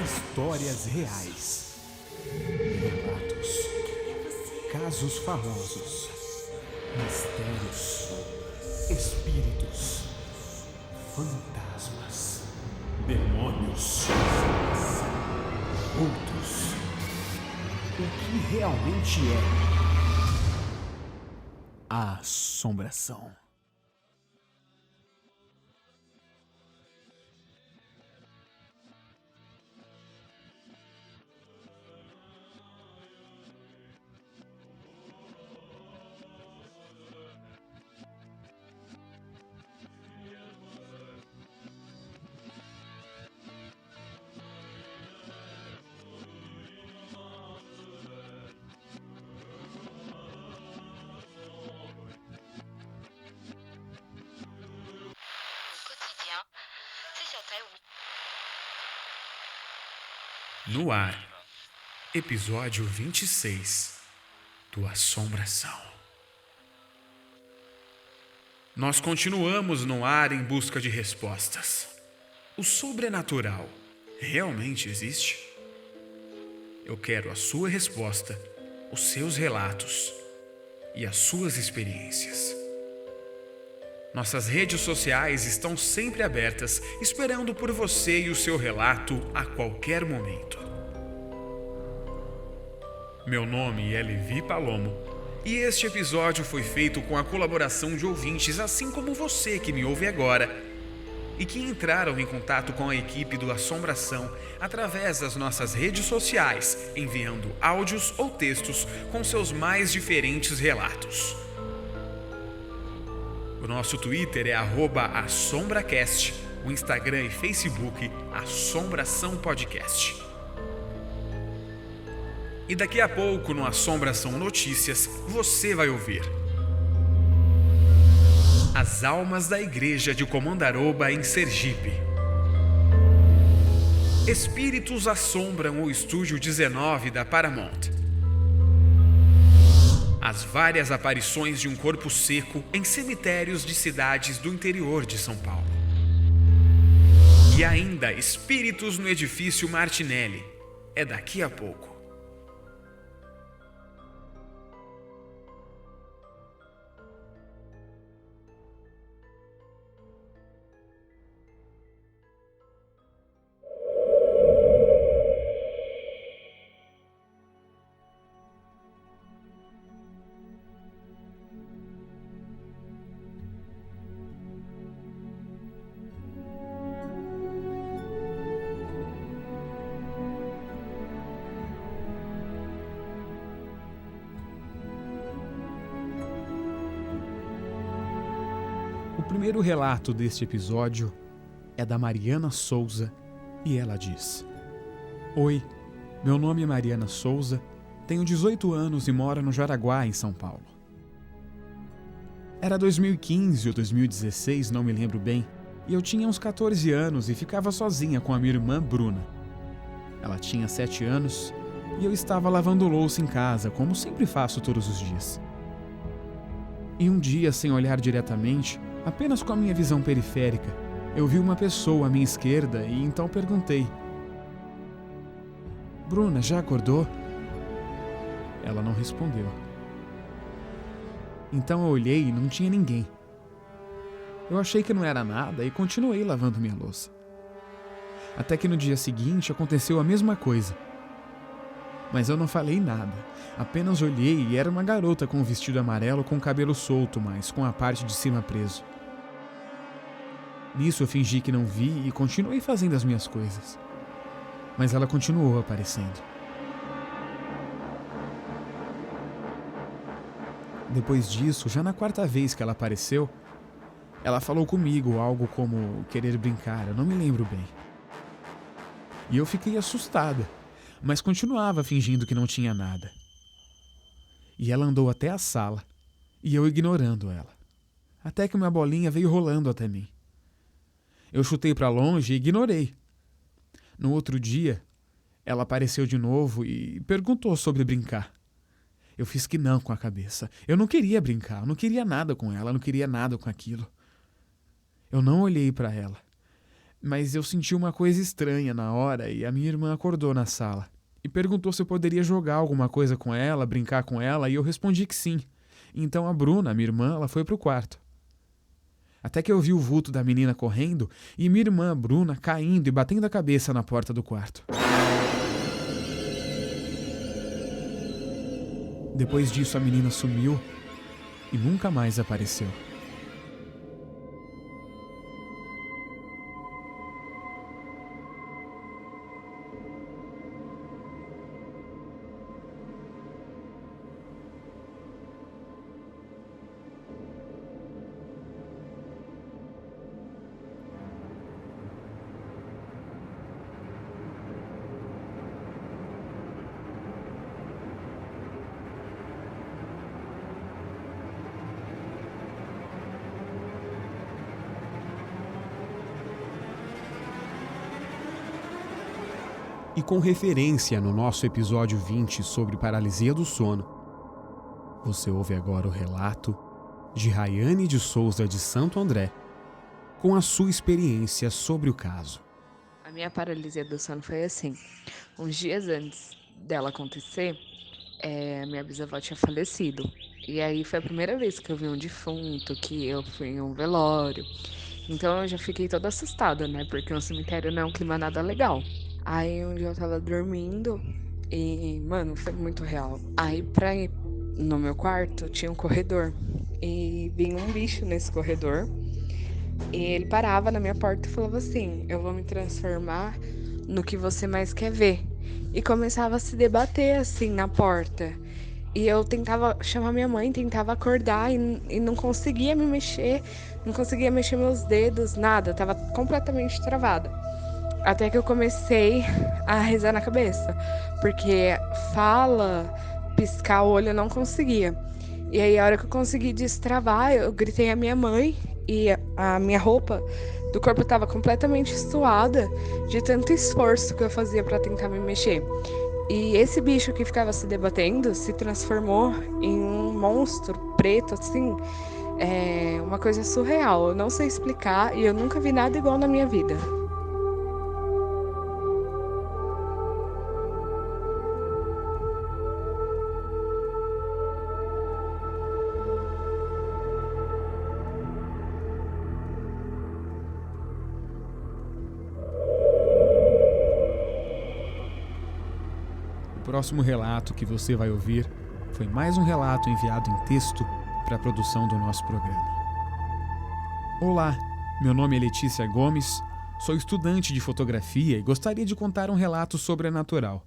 Histórias reais. Relatos. Casos famosos. Mistérios. Espíritos. Fantasmas. Demônios. Outros. O que realmente é a assombração? No ar, episódio 26 do Assombração. Nós continuamos no ar em busca de respostas. O sobrenatural realmente existe? Eu quero a sua resposta, os seus relatos e as suas experiências. Nossas redes sociais estão sempre abertas, esperando por você e o seu relato a qualquer momento. Meu nome é Levi Palomo e este episódio foi feito com a colaboração de ouvintes, assim como você que me ouve agora, e que entraram em contato com a equipe do Assombração através das nossas redes sociais, enviando áudios ou textos com seus mais diferentes relatos. O nosso Twitter é @assombracast, o Instagram e Facebook Assombração Podcast. E daqui a pouco no Assombração Notícias você vai ouvir as almas da igreja de Comandaroba em Sergipe. Espíritos assombram o estúdio 19 da Paramount. As várias aparições de um corpo seco em cemitérios de cidades do interior de São Paulo. E ainda espíritos no edifício Martinelli. É daqui a pouco. O primeiro relato deste episódio é da Mariana Souza e ela diz: Oi, meu nome é Mariana Souza, tenho 18 anos e moro no Jaraguá, em São Paulo. Era 2015 ou 2016, não me lembro bem, e eu tinha uns 14 anos e ficava sozinha com a minha irmã Bruna. Ela tinha 7 anos e eu estava lavando louça em casa, como sempre faço todos os dias. E um dia, sem olhar diretamente, apenas com a minha visão periférica, eu vi uma pessoa à minha esquerda e então perguntei: Bruna, já acordou? Ela não respondeu. Então eu olhei e não tinha ninguém. Eu achei que não era nada e continuei lavando minha louça. Até que no dia seguinte aconteceu a mesma coisa. Mas eu não falei nada, apenas olhei e era uma garota com um vestido amarelo com o cabelo solto, mas com a parte de cima preso. Nisso eu fingi que não vi e continuei fazendo as minhas coisas. Mas ela continuou aparecendo. Depois disso, já na quarta vez que ela apareceu, ela falou comigo algo como querer brincar, eu não me lembro bem. E eu fiquei assustada, mas continuava fingindo que não tinha nada. E ela andou até a sala, e eu ignorando ela, até que uma bolinha veio rolando até mim. Eu chutei para longe e ignorei. No outro dia, ela apareceu de novo e perguntou sobre brincar. Eu fiz que não com a cabeça. Eu não queria brincar, eu não queria nada com ela, eu não queria nada com aquilo. Eu não olhei para ela. Mas eu senti uma coisa estranha na hora e a minha irmã acordou na sala e perguntou se eu poderia jogar alguma coisa com ela, brincar com ela, e eu respondi que sim. Então a Bruna, minha irmã, ela foi pro quarto. Até que eu vi o vulto da menina correndo e minha irmã, Bruna, caindo e batendo a cabeça na porta do quarto. Depois disso, a menina sumiu e nunca mais apareceu. E com referência no nosso episódio 20 sobre paralisia do sono, você ouve agora o relato de Rayane de Souza de Santo André, com a sua experiência sobre o caso. A minha paralisia do sono foi assim. Uns dias antes dela acontecer, minha bisavó tinha falecido. E aí foi a primeira vez que eu vi um defunto, que eu fui em um velório. Então eu já fiquei toda assustada, né? Porque um cemitério não é um clima nada legal. Aí um dia eu tava dormindo e, mano, foi muito real. Aí pra ir no meu quarto tinha um corredor. E vinha um bicho nesse corredor. E ele parava na minha porta e falava assim: eu vou me transformar no que você mais quer ver. E começava a se debater assim na porta. E eu tentava chamar minha mãe, tentava acordar e não conseguia me mexer, não conseguia mexer meus dedos, nada, eu tava completamente travada. Até que eu comecei a rezar na cabeça, porque fala, piscar o olho eu não conseguia. E aí a hora que eu consegui destravar, eu gritei a minha mãe e a minha roupa do corpo estava completamente suada de tanto esforço que eu fazia para tentar me mexer. E esse bicho que ficava se debatendo se transformou em um monstro preto, assim, uma coisa surreal. Eu não sei explicar e eu nunca vi nada igual na minha vida. O próximo relato que você vai ouvir foi mais um relato enviado em texto para a produção do nosso programa. Olá, meu nome é Letícia Gomes, sou estudante de fotografia e gostaria de contar um relato sobrenatural.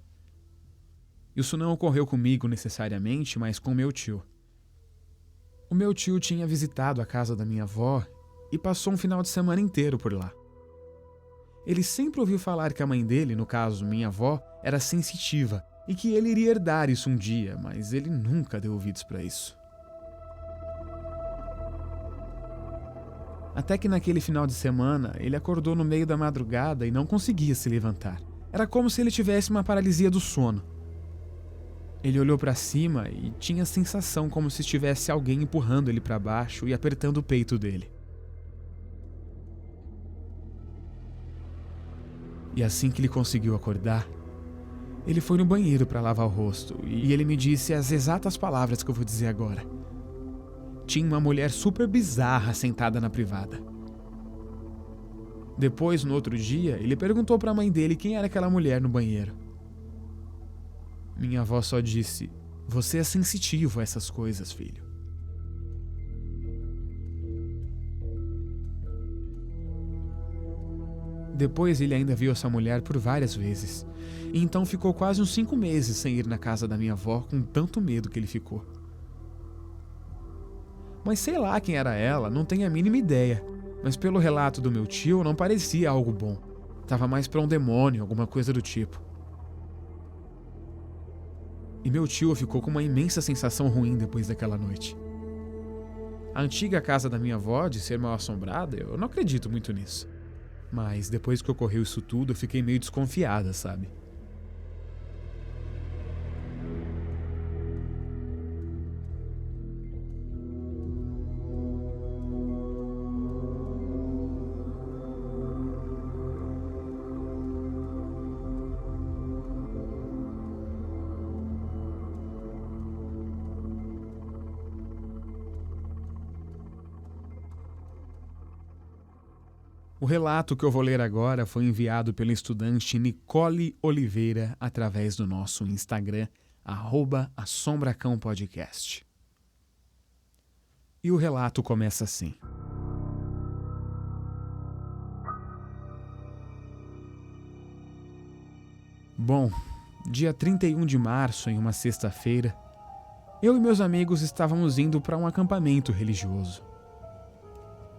Isso não ocorreu comigo necessariamente, mas com meu tio. O meu tio tinha visitado a casa da minha avó e passou um final de semana inteiro por lá. Ele sempre ouviu falar que a mãe dele, no caso minha avó, era sensitiva e que ele iria herdar isso um dia, mas ele nunca deu ouvidos para isso. Até que naquele final de semana, ele acordou no meio da madrugada e não conseguia se levantar. Era como se ele tivesse uma paralisia do sono. Ele olhou para cima e tinha a sensação como se estivesse alguém empurrando ele para baixo e apertando o peito dele. E assim que ele conseguiu acordar, ele foi no banheiro para lavar o rosto e ele me disse as exatas palavras que eu vou dizer agora. Tinha uma mulher super bizarra sentada na privada. Depois, no outro dia, ele perguntou para a mãe dele quem era aquela mulher no banheiro. Minha avó só disse: "Você é sensitivo a essas coisas, filho." Depois ele ainda viu essa mulher por várias vezes, e então ficou quase uns 5 meses sem ir na casa da minha avó com tanto medo que ele ficou. Mas sei lá quem era ela, não tenho a mínima ideia, mas pelo relato do meu tio não parecia algo bom. Tava mais pra um demônio, alguma coisa do tipo. E meu tio ficou com uma imensa sensação ruim depois daquela noite. A antiga casa da minha avó, de ser mal assombrada, eu não acredito muito nisso. Mas depois que ocorreu isso tudo, eu fiquei meio desconfiada, sabe? O relato que eu vou ler agora foi enviado pela estudante Nicole Oliveira através do nosso Instagram, @assombracãopodcast. E o relato começa assim. Bom, dia 31 de março, em uma sexta-feira, eu e meus amigos estávamos indo para um acampamento religioso.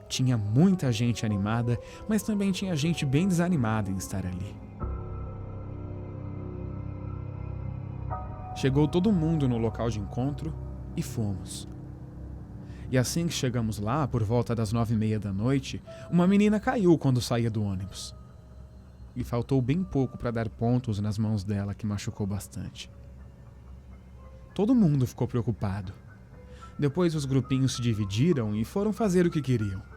Tinha muita gente animada, mas também tinha gente bem desanimada em estar ali. Chegou todo mundo no local de encontro e fomos. E assim que chegamos lá, por volta das 9h30 da noite, uma menina caiu quando saía do ônibus. E faltou bem pouco para dar pontos nas mãos dela, que machucou bastante. Todo mundo ficou preocupado. Depois os grupinhos se dividiram e foram fazer o que queriam.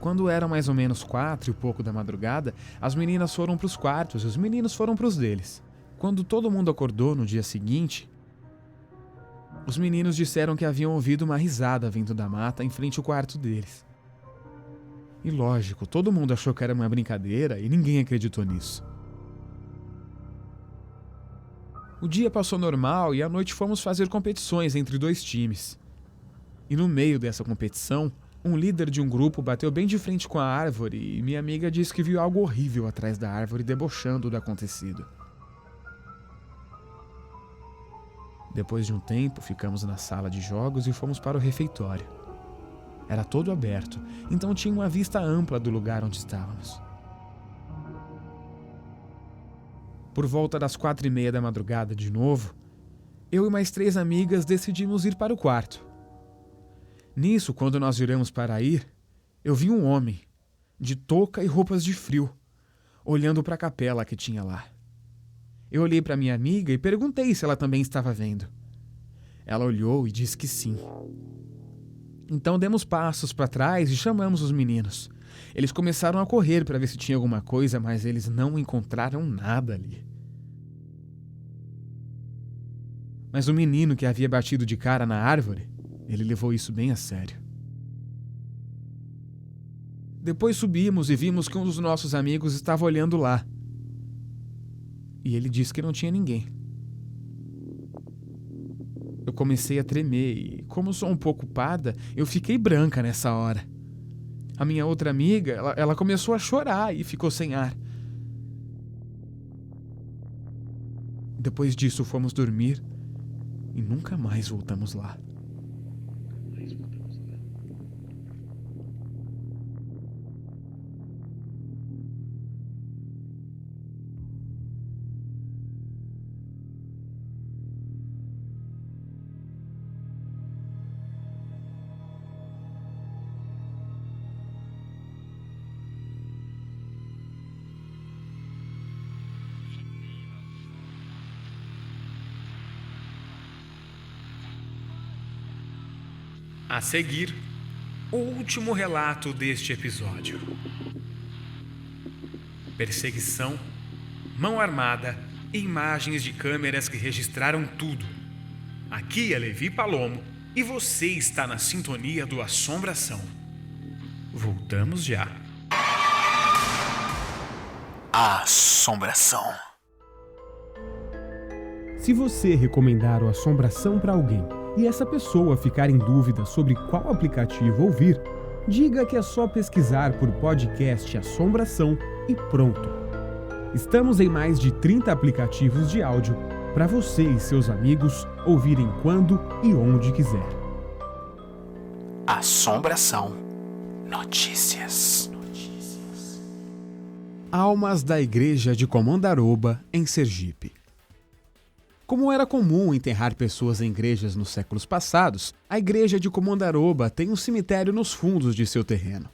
Quando eram mais ou menos 4 e pouco da madrugada, as meninas foram para os quartos e os meninos foram para os deles. Quando todo mundo acordou no dia seguinte, os meninos disseram que haviam ouvido uma risada vindo da mata em frente ao quarto deles. E lógico, todo mundo achou que era uma brincadeira e ninguém acreditou nisso. O dia passou normal e à noite fomos fazer competições entre 2 times. E no meio dessa competição, um líder de um grupo bateu bem de frente com a árvore e minha amiga disse que viu algo horrível atrás da árvore debochando do acontecido. Depois de um tempo, ficamos na sala de jogos e fomos para o refeitório. Era todo aberto, então tinha uma vista ampla do lugar onde estávamos. Por volta das 4h30 da madrugada de novo, eu e mais 3 amigas decidimos ir para o quarto. Nisso, quando nós viramos para ir, eu vi um homem, de touca e roupas de frio, olhando para a capela que tinha lá. Eu olhei para minha amiga e perguntei se ela também estava vendo. Ela olhou e disse que sim. Então demos passos para trás e chamamos os meninos. Eles começaram a correr para ver se tinha alguma coisa, mas eles não encontraram nada ali. Mas o menino que havia batido de cara na árvore, ele levou isso bem a sério. Depois subimos e vimos que um dos nossos amigos estava olhando lá. E ele disse que não tinha ninguém. Eu comecei a tremer e, como sou um pouco parda, eu fiquei branca nessa hora. A minha outra amiga, ela começou a chorar e ficou sem ar. Depois disso fomos dormir e nunca mais voltamos lá. A seguir, o último relato deste episódio. Perseguição, mão armada e imagens de câmeras que registraram tudo. Aqui é Levi Palomo e você está na sintonia do Assombração. Voltamos já. Assombração. Se você recomendar o Assombração para alguém e essa pessoa ficar em dúvida sobre qual aplicativo ouvir, diga que é só pesquisar por podcast Assombração e pronto. Estamos em mais de 30 aplicativos de áudio para você e seus amigos ouvirem quando e onde quiser. Assombração. Notícias. Almas da Igreja de Comandaroba, em Sergipe. Como era comum enterrar pessoas em igrejas nos séculos passados, a igreja de Comandaroba tem um cemitério nos fundos de seu terreno.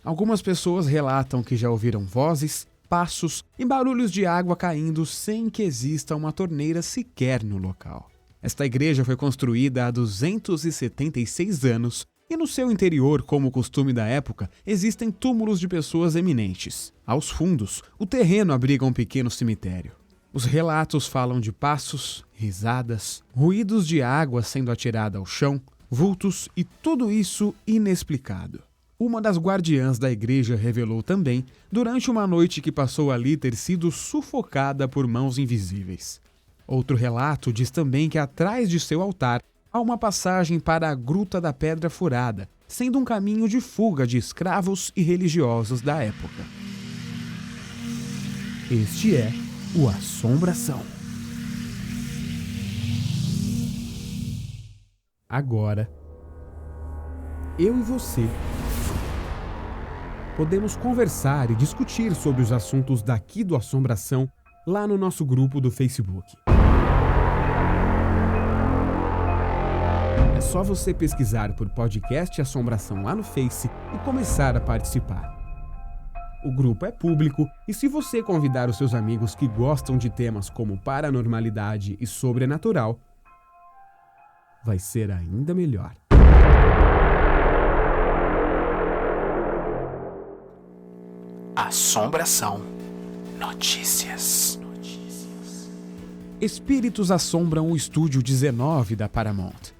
Algumas pessoas relatam que já ouviram vozes, passos e barulhos de água caindo sem que exista uma torneira sequer no local. Esta igreja foi construída há 276 anos e no seu interior, como costume da época, existem túmulos de pessoas eminentes. Aos fundos, o terreno abriga um pequeno cemitério. Os relatos falam de passos, risadas, ruídos de água sendo atirada ao chão, vultos e tudo isso inexplicado. Uma das guardiãs da igreja revelou também, durante uma noite que passou ali, ter sido sufocada por mãos invisíveis. Outro relato diz também que atrás de seu altar há uma passagem para a Gruta da Pedra Furada, sendo um caminho de fuga de escravos e religiosos da época. Este é o Assombração. Agora, eu e você podemos conversar e discutir sobre os assuntos daqui do Assombração lá no nosso grupo do Facebook. É só você pesquisar por podcast Assombração lá no Face e começar a participar. O grupo é público e se você convidar os seus amigos que gostam de temas como paranormalidade e sobrenatural, vai ser ainda melhor. Assombração. Notícias. Espíritos assombram o Estúdio 19 da Paramount.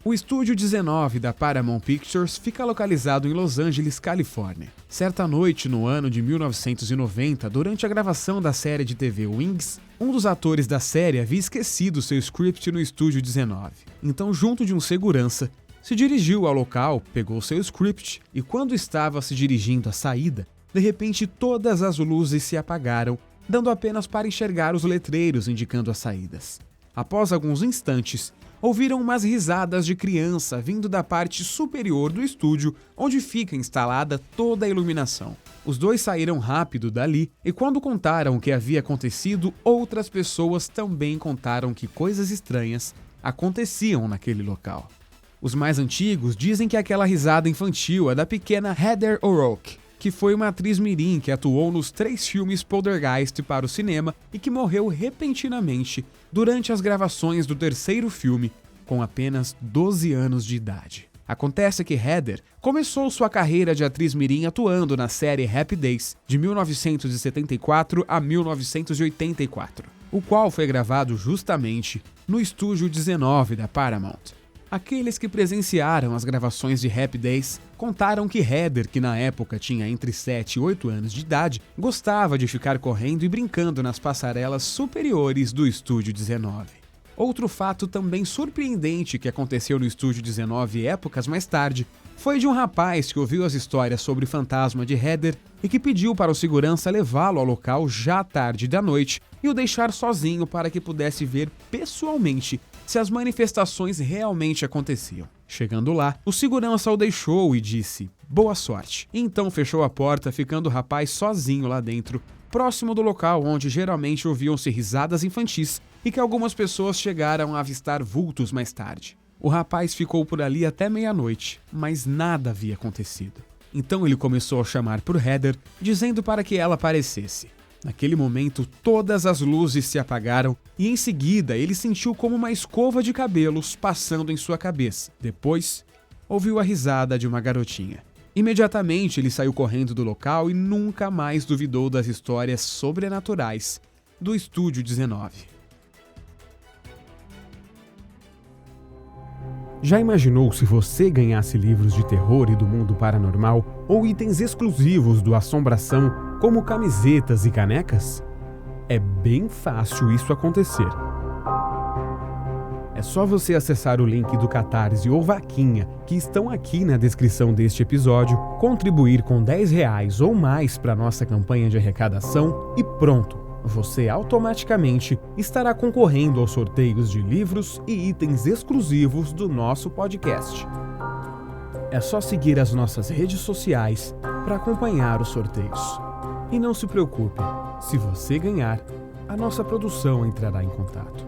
O Estúdio 19 da Paramount Pictures fica localizado em Los Angeles, Califórnia. Certa noite, no ano de 1990, durante a gravação da série de TV Wings, um dos atores da série havia esquecido seu script no Estúdio 19. Então, junto de um segurança, se dirigiu ao local, pegou seu script e, quando estava se dirigindo à saída, de repente todas as luzes se apagaram, dando apenas para enxergar os letreiros indicando as saídas. Após alguns instantes, ouviram umas risadas de criança vindo da parte superior do estúdio, onde fica instalada toda a iluminação. Os dois saíram rápido dali e, quando contaram o que havia acontecido, outras pessoas também contaram que coisas estranhas aconteciam naquele local. Os mais antigos dizem que aquela risada infantil é da pequena Heather O'Rourke, que foi uma atriz mirim que atuou nos 3 filmes Poltergeist para o cinema e que morreu repentinamente durante as gravações do 3º filme, com apenas 12 anos de idade. Acontece que Heather começou sua carreira de atriz mirim atuando na série Happy Days, de 1974 a 1984, o qual foi gravado justamente no Estúdio 19 da Paramount. Aqueles que presenciaram as gravações de Happy Days contaram que Heather, que na época tinha entre 7 e 8 anos de idade, gostava de ficar correndo e brincando nas passarelas superiores do Estúdio 19. Outro fato também surpreendente que aconteceu no Estúdio 19 épocas mais tarde foi de um rapaz que ouviu as histórias sobre o fantasma de Heather e que pediu para o segurança levá-lo ao local já tarde da noite e o deixar sozinho para que pudesse ver pessoalmente se as manifestações realmente aconteciam. Chegando lá, o segurança o deixou e disse "boa sorte". E então fechou a porta, ficando o rapaz sozinho lá dentro, próximo do local onde geralmente ouviam-se risadas infantis e que algumas pessoas chegaram a avistar vultos mais tarde. O rapaz ficou por ali até meia-noite, mas nada havia acontecido. Então ele começou a chamar por Heather, dizendo para que ela aparecesse. Naquele momento, todas as luzes se apagaram e em seguida ele sentiu como uma escova de cabelos passando em sua cabeça. Depois, ouviu a risada de uma garotinha. Imediatamente ele saiu correndo do local e nunca mais duvidou das histórias sobrenaturais do Estúdio 19. Já imaginou se você ganhasse livros de terror e do mundo paranormal ou itens exclusivos do Assombração, como camisetas e canecas? É bem fácil isso acontecer. É só você acessar o link do Catarse ou Vaquinha, que estão aqui na descrição deste episódio, contribuir com R$10 ou mais para nossa campanha de arrecadação e pronto! Você automaticamente estará concorrendo aos sorteios de livros e itens exclusivos do nosso podcast. É só seguir as nossas redes sociais para acompanhar os sorteios. E não se preocupe, se você ganhar, a nossa produção entrará em contato.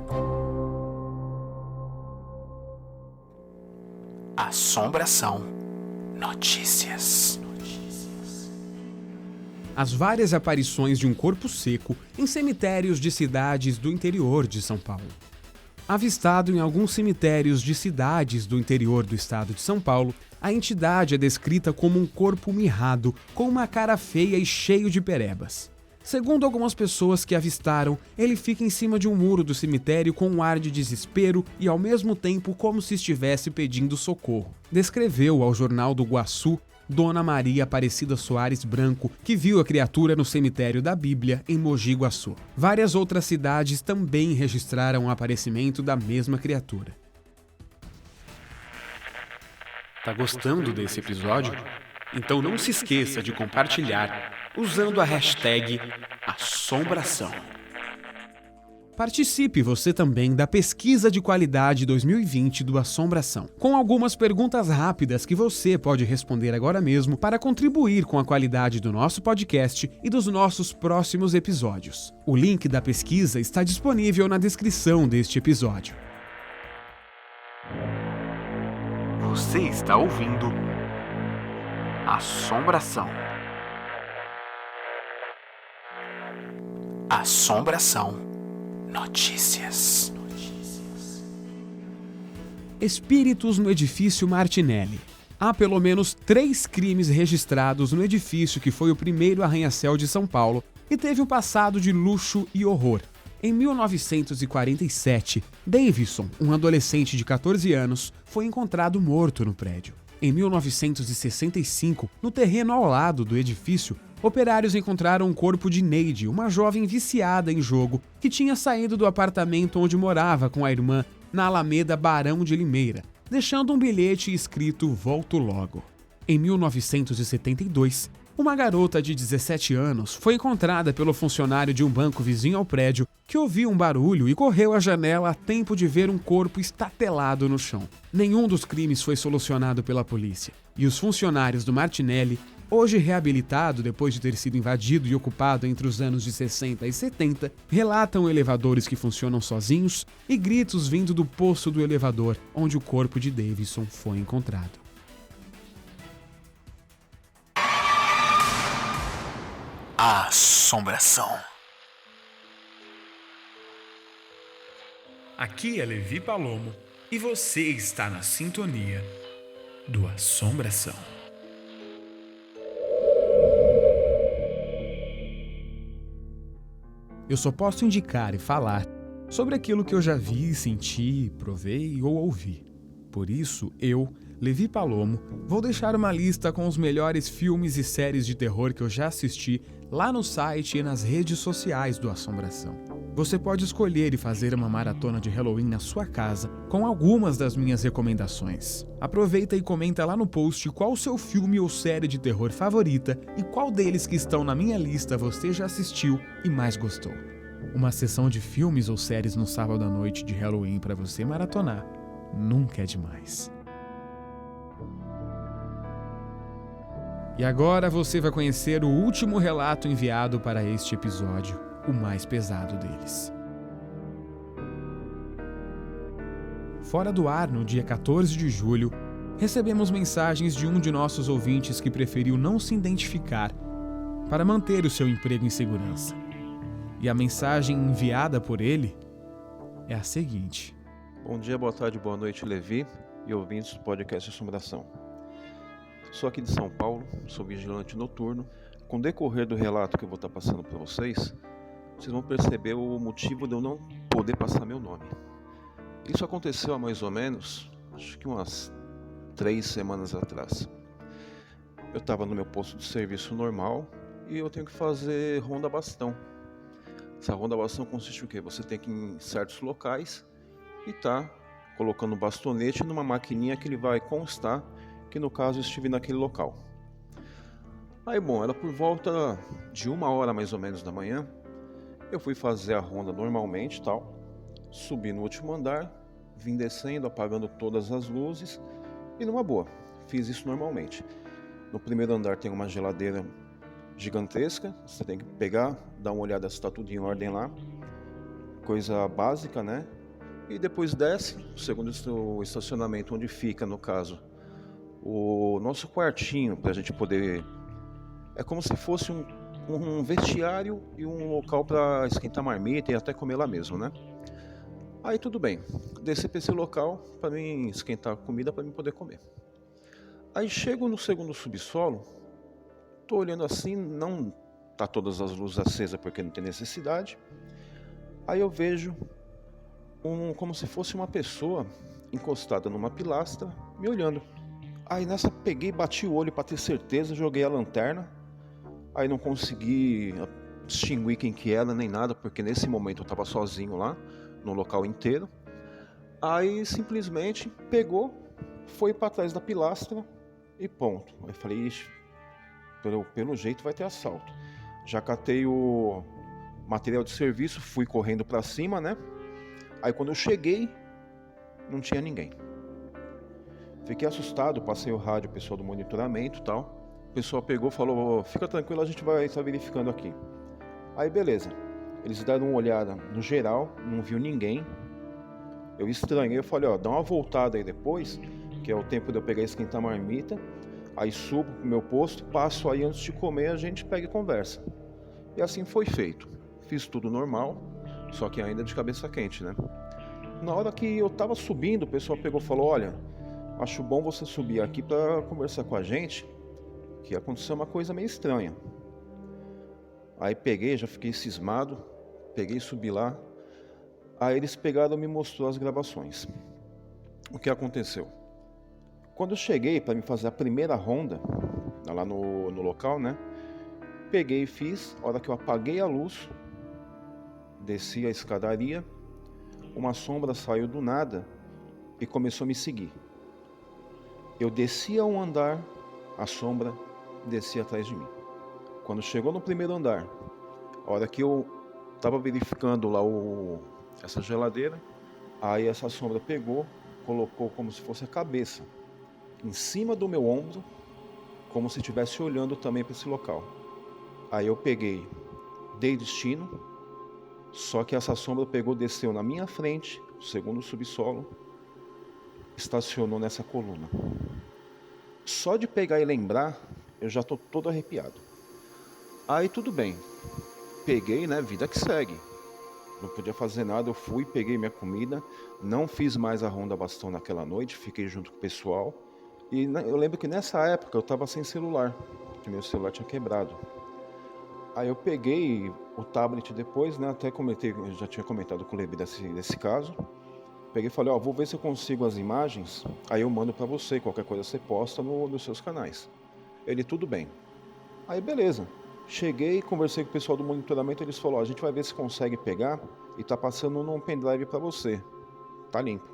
Assombração. Notícias. As várias aparições de um corpo seco em cemitérios de cidades do interior de São Paulo. Avistado em alguns cemitérios de cidades do interior do estado de São Paulo, a entidade é descrita como um corpo mirrado, com uma cara feia e cheio de perebas. Segundo algumas pessoas que avistaram, ele fica em cima de um muro do cemitério com um ar de desespero e ao mesmo tempo como se estivesse pedindo socorro. Descreveu ao Jornal do Guaçu Dona Maria Aparecida Soares Branco, que viu a criatura no cemitério da Bíblia, em Mogi Guaçu. Várias outras cidades também registraram o aparecimento da mesma criatura. Tá gostando desse episódio? Então não se esqueça de compartilhar usando a hashtag Assombração. Participe você também da Pesquisa de Qualidade 2020 do Assombração, com algumas perguntas rápidas que você pode responder agora mesmo para contribuir com a qualidade do nosso podcast e dos nossos próximos episódios. O link da pesquisa está disponível na descrição deste episódio. Você está ouvindo Assombração. Assombração. Notícias. Espíritos no edifício Martinelli. Há pelo menos 3 crimes registrados no edifício que foi o primeiro arranha-céu de São Paulo e teve um passado de luxo e horror. Em 1947, Davidson, um adolescente de 14 anos, foi encontrado morto no prédio. Em 1965, no terreno ao lado do edifício, operários encontraram o corpo de Neide, uma jovem viciada em jogo que tinha saído do apartamento onde morava com a irmã na Alameda Barão de Limeira, deixando um bilhete escrito "Volto logo". Em 1972, uma garota de 17 anos foi encontrada pelo funcionário de um banco vizinho ao prédio que ouviu um barulho e correu à janela a tempo de ver um corpo estatelado no chão. Nenhum dos crimes foi solucionado pela polícia, e os funcionários do Martinelli, hoje reabilitado depois de ter sido invadido e ocupado entre os anos de 60 e 70, relatam elevadores que funcionam sozinhos e gritos vindo do poço do elevador onde o corpo de Davidson foi encontrado. Assombração. Aqui é Levi Palomo e você está na sintonia do Assombração. Eu só posso indicar e falar sobre aquilo que eu já vi, senti, provei ou ouvi. Por isso, eu, Levi Palomo, vou deixar uma lista com os melhores filmes e séries de terror que eu já assisti lá no site e nas redes sociais do Assombração. Você pode escolher e fazer uma maratona de Halloween na sua casa com algumas das minhas recomendações. Aproveita e comenta lá no post qual o seu filme ou série de terror favorita e qual deles que estão na minha lista você já assistiu e mais gostou. Uma sessão de filmes ou séries no sábado à noite de Halloween para você maratonar nunca é demais. E agora você vai conhecer o último relato enviado para este episódio, o mais pesado deles. Fora do ar, no dia 14 de julho, recebemos mensagens de um de nossos ouvintes que preferiu não se identificar para manter o seu emprego em segurança. E a mensagem enviada por ele é a seguinte: Bom dia, boa tarde, boa noite, Levi e ouvintes do podcast Assombração. Sou aqui de São Paulo, sou vigilante noturno. Com o decorrer do relato que eu vou estar passando para vocês vão perceber o motivo de eu não poder passar meu nome. Isso aconteceu há mais ou menos, acho que umas 3 semanas atrás. Eu estava no meu posto de serviço normal e eu tenho que fazer ronda bastão. Essa ronda bastão consiste em quê? Você tem que ir em certos locais e tá colocando o bastonete numa maquininha que ele vai constar que no caso eu estive naquele local. Aí bom, era por volta de 1h mais ou menos da manhã, eu fui fazer a ronda normalmente tal, subi no último andar, vim descendo, apagando todas as luzes e numa boa, fiz isso normalmente. No primeiro andar tem uma geladeira gigantesca, você tem que pegar, dar uma olhada se está tudo em ordem lá, coisa básica, né? E depois desce, segundo o estacionamento onde fica, no caso, o nosso quartinho para a gente poder... É como se fosse um vestiário e um local para esquentar marmita e até comer lá mesmo, né? Aí tudo bem, desci para esse local para mim esquentar comida para mim poder comer. Aí chego no segundo subsolo, tô olhando assim, não tá todas as luzes acesas porque não tem necessidade. Aí eu vejo como se fosse uma pessoa encostada numa pilastra me olhando. Aí nessa peguei, bati o olho para ter certeza, joguei a lanterna. Aí não consegui distinguir quem que era nem nada, porque nesse momento eu estava sozinho lá, no local inteiro. Aí simplesmente pegou, foi para trás da pilastra e ponto. Aí falei, ixi, pelo jeito vai ter assalto. Já catei o material de serviço, fui correndo para cima, né? Aí quando eu cheguei, não tinha ninguém. Fiquei assustado, passei o rádio, o pessoal do monitoramento e tal. O pessoal pegou e falou, fica tranquilo, a gente vai estar verificando aqui. Aí beleza, eles deram uma olhada no geral, não viu ninguém. Eu estranhei, eu falei, dá uma voltada aí depois, que é o tempo de eu pegar e esquentar a marmita. Aí subo pro meu posto, passo aí antes de comer, a gente pega e conversa. E assim foi feito. Fiz tudo normal, só que ainda de cabeça quente, né? Na hora que eu tava subindo, o pessoal pegou e falou, olha, acho bom você subir aqui para conversar com a gente, que aconteceu uma coisa meio estranha. Aí peguei, já fiquei cismado, peguei e subi lá. Aí eles pegaram e me mostrou as gravações. O que aconteceu? Quando eu cheguei para me fazer a primeira ronda, lá no local, né? Peguei e fiz, a hora que eu apaguei a luz, desci a escadaria, uma sombra saiu do nada e começou a me seguir. Eu descia um andar, a sombra descia atrás de mim. Quando chegou no primeiro andar, a hora que eu estava verificando lá essa geladeira, aí essa sombra pegou, colocou como se fosse a cabeça em cima do meu ombro, como se estivesse olhando também para esse local. Aí eu peguei, dei destino, só que essa sombra pegou, desceu na minha frente, o segundo subsolo, estacionou nessa coluna. Só de pegar e lembrar, eu já estou todo arrepiado. Aí tudo bem, peguei, né, vida que segue. Não podia fazer nada, eu fui, peguei minha comida, não fiz mais a ronda bastão naquela noite, fiquei junto com o pessoal. E eu lembro que nessa época eu estava sem celular, porque meu celular tinha quebrado. Aí eu peguei o tablet depois, né, até comentei, eu já tinha comentado com o Levi desse caso. Peguei e falei, vou ver se eu consigo as imagens, aí eu mando pra você, qualquer coisa você posta nos seus canais. Ele, tudo bem. Aí beleza, cheguei, conversei com o pessoal do monitoramento, eles falaram, a gente vai ver se consegue pegar e tá passando num pendrive pra você, tá limpo.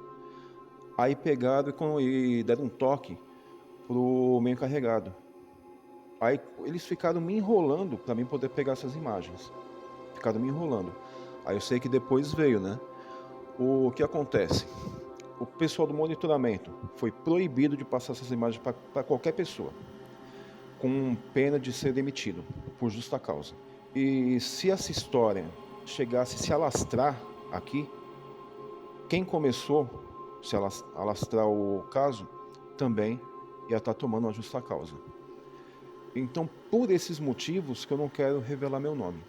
Aí pegaram e deram um toque pro meu encarregado. Aí eles ficaram me enrolando pra mim poder pegar essas imagens. Ficaram me enrolando. Aí eu sei que depois veio, né? O que acontece? O pessoal do monitoramento foi proibido de passar essas imagens para qualquer pessoa, com pena de ser demitido, por justa causa. E se essa história chegasse a se alastrar aqui, quem começou, se alastrar o caso, também ia estar tomando uma justa causa. Então, por esses motivos que eu não quero revelar meu nome.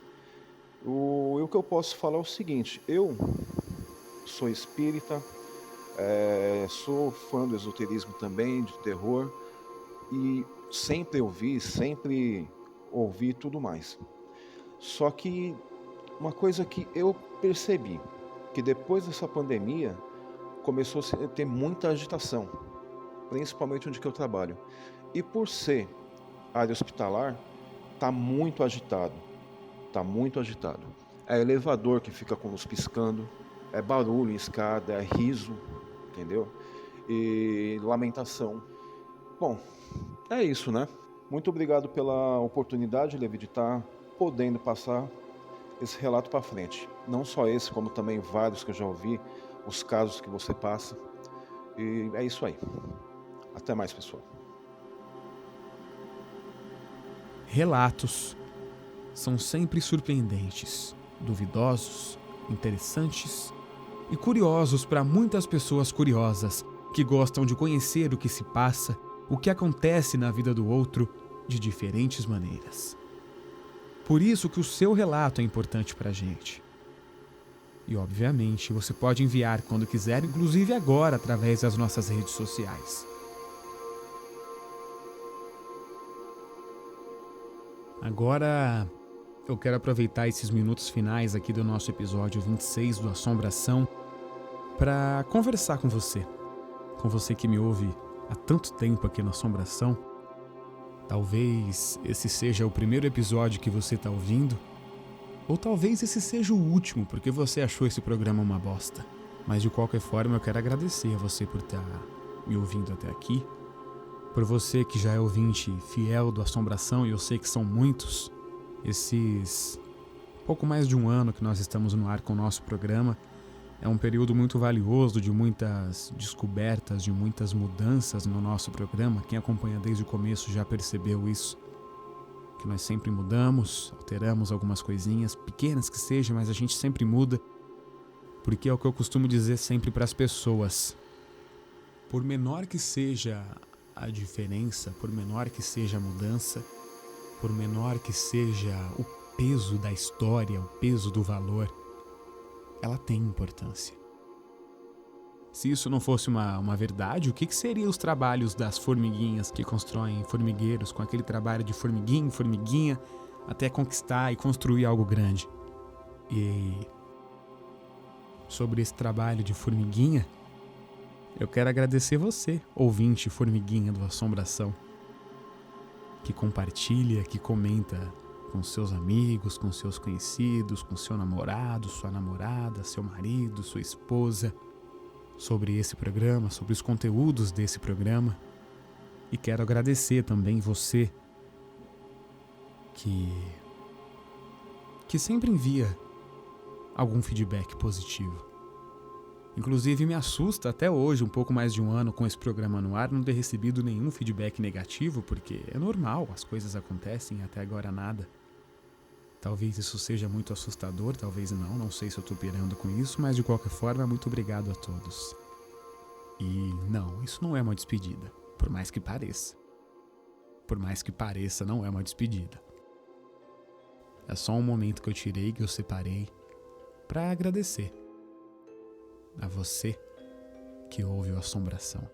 O que eu posso falar é o seguinte, eu sou espírita, sou fã do esoterismo também, de terror, e sempre ouvi tudo mais. Só que uma coisa que eu percebi, que depois dessa pandemia começou a ter muita agitação, principalmente onde que eu trabalho. E por ser área hospitalar, tá muito agitado. É elevador que fica com luz piscando, é barulho em escada, é riso, entendeu? E lamentação. Bom, é isso, né? Muito obrigado pela oportunidade, Levi, de estar podendo passar esse relato para frente. Não só esse, como também vários que eu já ouvi, os casos que você passa. E é isso aí. Até mais, pessoal. Relatos são sempre surpreendentes, duvidosos, interessantes e curiosos para muitas pessoas curiosas que gostam de conhecer o que se passa, o que acontece na vida do outro de diferentes maneiras. Por isso que o seu relato é importante para a gente. E, obviamente, você pode enviar quando quiser, inclusive agora, através das nossas redes sociais. Agora, eu quero aproveitar esses minutos finais aqui do nosso episódio 26 do Assombração para conversar com você que me ouve há tanto tempo aqui na Assombração. Talvez esse seja o primeiro episódio que você está ouvindo, ou talvez esse seja o último, porque você achou esse programa uma bosta. Mas de qualquer forma, eu quero agradecer a você por estar me ouvindo até aqui, por você que já é ouvinte fiel do Assombração, e eu sei que são muitos. Esses pouco mais de um ano que nós estamos no ar com o nosso programa é um período muito valioso, de muitas descobertas, de muitas mudanças no nosso programa. Quem acompanha desde o começo já percebeu isso, que nós sempre mudamos, alteramos algumas coisinhas, pequenas que sejam, mas a gente sempre muda, porque é o que eu costumo dizer sempre para as pessoas. Por menor que seja a diferença, por menor que seja a mudança, por menor que seja o peso da história, o peso do valor, ela tem importância. Se isso não fosse uma verdade, o que seriam os trabalhos das formiguinhas que constroem formigueiros, com aquele trabalho de formiguinha em formiguinha, até conquistar e construir algo grande? E sobre esse trabalho de formiguinha, eu quero agradecer você, ouvinte formiguinha do Assombração, que compartilha, que comenta com seus amigos, com seus conhecidos, com seu namorado, sua namorada, seu marido, sua esposa, sobre esse programa, sobre os conteúdos desse programa. E quero agradecer também você que sempre envia algum feedback positivo. Inclusive me assusta até hoje, um pouco mais de um ano com esse programa no ar, não ter recebido nenhum feedback negativo, porque é normal, as coisas acontecem, até agora nada. Talvez isso seja muito assustador, talvez não sei se eu tô pirando com isso, mas de qualquer forma, muito obrigado a todos. E não, isso não é uma despedida, por mais que pareça. Por mais que pareça, não é uma despedida. É só um momento que eu tirei, que eu separei, para agradecer a você que ouve o Assombração.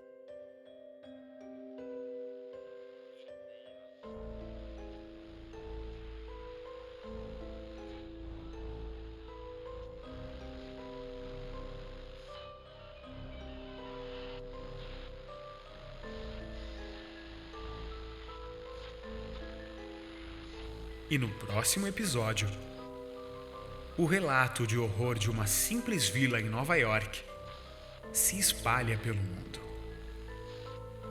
E no próximo episódio, o relato de horror de uma simples vila em Nova York se espalha pelo mundo.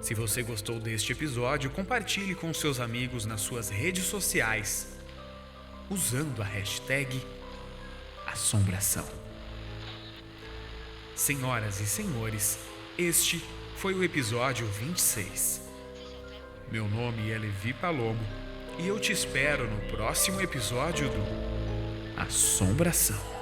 Se você gostou deste episódio, compartilhe com seus amigos nas suas redes sociais, usando a hashtag Assombração. Senhoras e senhores, este foi o episódio 26. Meu nome é Levi Palomo e eu te espero no próximo episódio do Assombração.